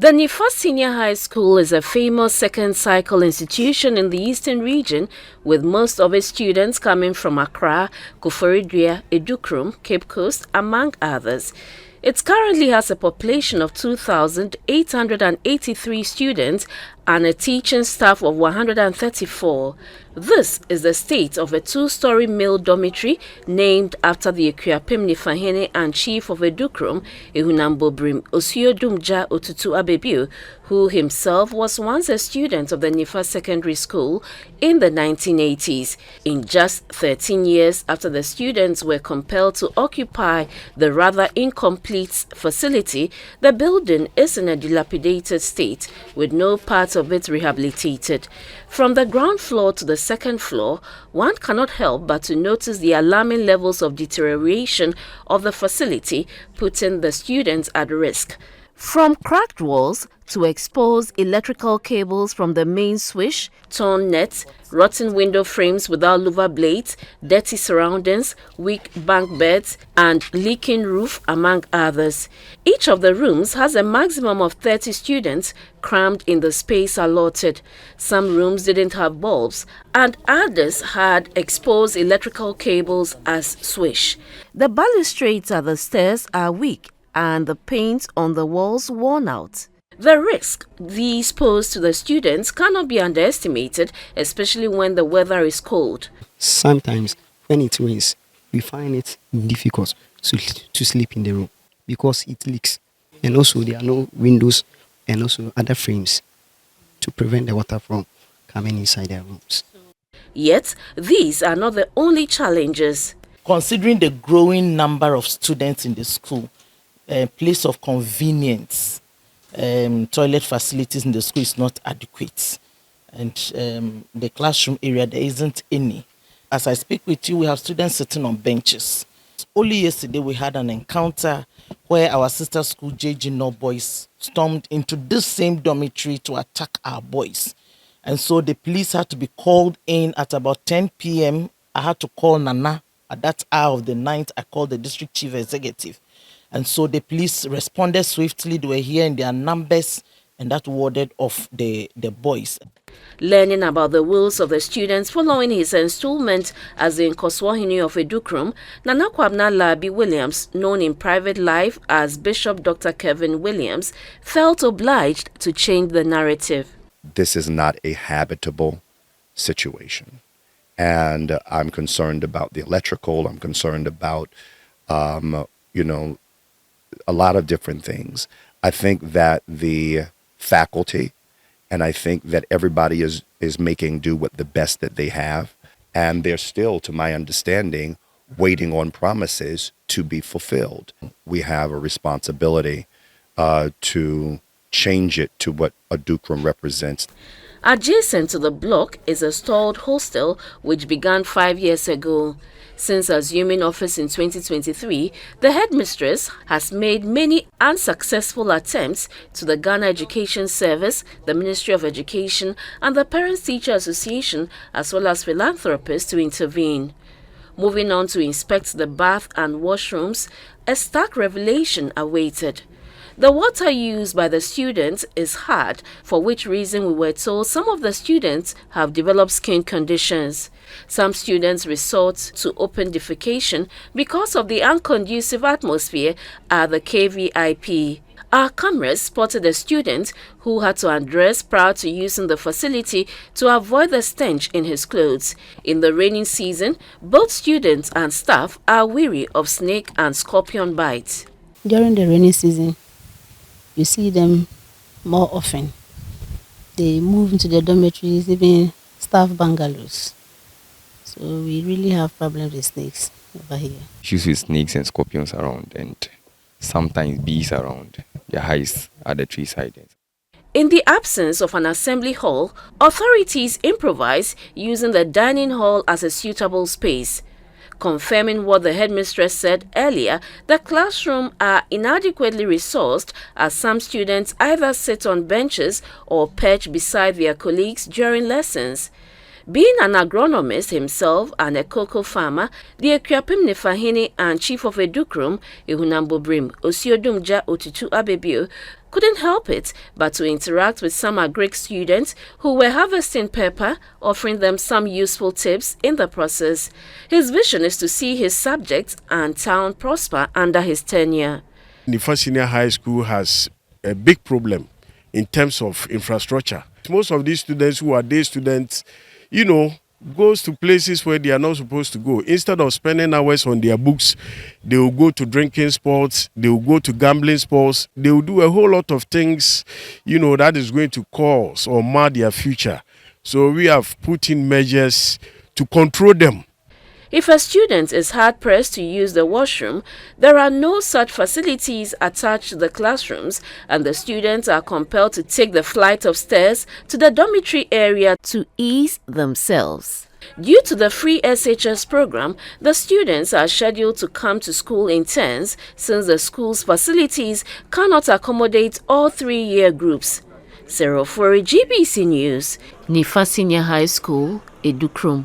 The Nifa Senior High School is a famous second cycle institution in the eastern region, with most of its students coming from Accra, Koforidua, Adukrom, Cape Coast, among others. It currently has a population of 2,883 students and a teaching staff of 134. This is the state of a two-story male dormitory named after the Akwapem Nifahene and Chief of Adukrom, Ahunabobrim Osuodumgya Otutu Ababio, who himself was once a student of the Nifa Secondary School in the 1980s. In just 13 years after the students were compelled to occupy the rather incomplete facility, the building is in a dilapidated state with no part of it rehabilitated. From the ground floor to the second floor, one cannot help but to notice the alarming levels of deterioration of the facility, putting the students at risk. From cracked walls to exposed electrical cables from the main switch, torn nets, rotten window frames without louver blades, dirty surroundings, weak bunk beds, and leaking roof, among others. Each of the rooms has a maximum of 30 students crammed in the space allotted. Some rooms didn't have bulbs, and others had exposed electrical cables as switch. The balustrades at the stairs are weak, and the paint on the walls worn out. The risk these pose to the students cannot be underestimated, especially when the weather is cold. Sometimes when it rains, we find it difficult to sleep in the room because it leaks. And also there are no windows and also other frames to prevent the water from coming inside their rooms. Yet, these are not the only challenges. Considering the growing number of students in the school, place of convenience, toilet facilities in the school is not adequate, and the classroom area, there isn't any. As I speak with you, we have students sitting on benches. Only yesterday we had an encounter where our sister school JG No boys stormed into this same dormitory to attack our boys, and so the police had to be called in at about 10 p.m. I had to call Nana at that hour of the night. I called the district chief executive. And so the police responded swiftly. They were here in their numbers, and that warded off the boys. Learning about the wills of the students following his installment as the Nkoswahini of Adukrom, Nana Kwabena Labi Williams, known in private life as Bishop Dr. Kevin Williams, felt obliged to change the narrative. This is not a habitable situation. And I'm concerned about the electrical. I'm concerned about, a lot of different things. I think that the faculty and I think that everybody is making do with the best that they have. And they're still, to my understanding, waiting on promises to be fulfilled. We have a responsibility to change it to what Adukrom represents. Adjacent to the block is a stalled hostel which began 5 years ago. Since assuming office in 2023, the headmistress has made many unsuccessful attempts to the Ghana Education Service, the Ministry of Education, and the Parents-Teacher Association, as well as philanthropists, to intervene. Moving on to inspect the bath and washrooms, a stark revelation awaited. The water used by the students is hard, for which reason we were told some of the students have developed skin conditions. Some students resort to open defecation because of the unconducive atmosphere at the KVIP. Our cameras spotted a student who had to undress prior to using the facility to avoid the stench in his clothes. In the rainy season, both students and staff are weary of snake and scorpion bites. During the rainy season, you see them more often. They move into the dormitories, even staff bungalows. So we really have problems with snakes over here. Issues with snakes and scorpions around, and sometimes bees around. Their highs at the tree side. In the absence of an assembly hall, authorities improvise using the dining hall as a suitable space. Confirming what the headmistress said earlier, the classrooms are inadequately resourced as some students either sit on benches or perch beside their colleagues during lessons. Being an agronomist himself and a cocoa farmer, the Akwapem Nifahene and Chief of Adukrom, Ahunabobrim Osuodumgya Otutu Ababio, couldn't help it but to interact with some agric students who were harvesting pepper, offering them some useful tips in the process. His vision is to see his subjects and town prosper under his tenure. Nifa Senior High School has a big problem in terms of infrastructure. Most of these students who are day students, goes to places where they are not supposed to go. Instead of spending hours on their books, they will go to drinking sports, they will go to gambling sports, they will do a whole lot of things, that is going to cause or mar their future. So we have put in measures to control them. If a student is hard-pressed to use the washroom, there are no such facilities attached to the classrooms, and the students are compelled to take the flight of stairs to the dormitory area to ease themselves. Due to the free SHS program, the students are scheduled to come to school in turns since the school's facilities cannot accommodate all 3-year groups. Sarah Ofori, GBC News, Nifa Senior High School, Adukrom.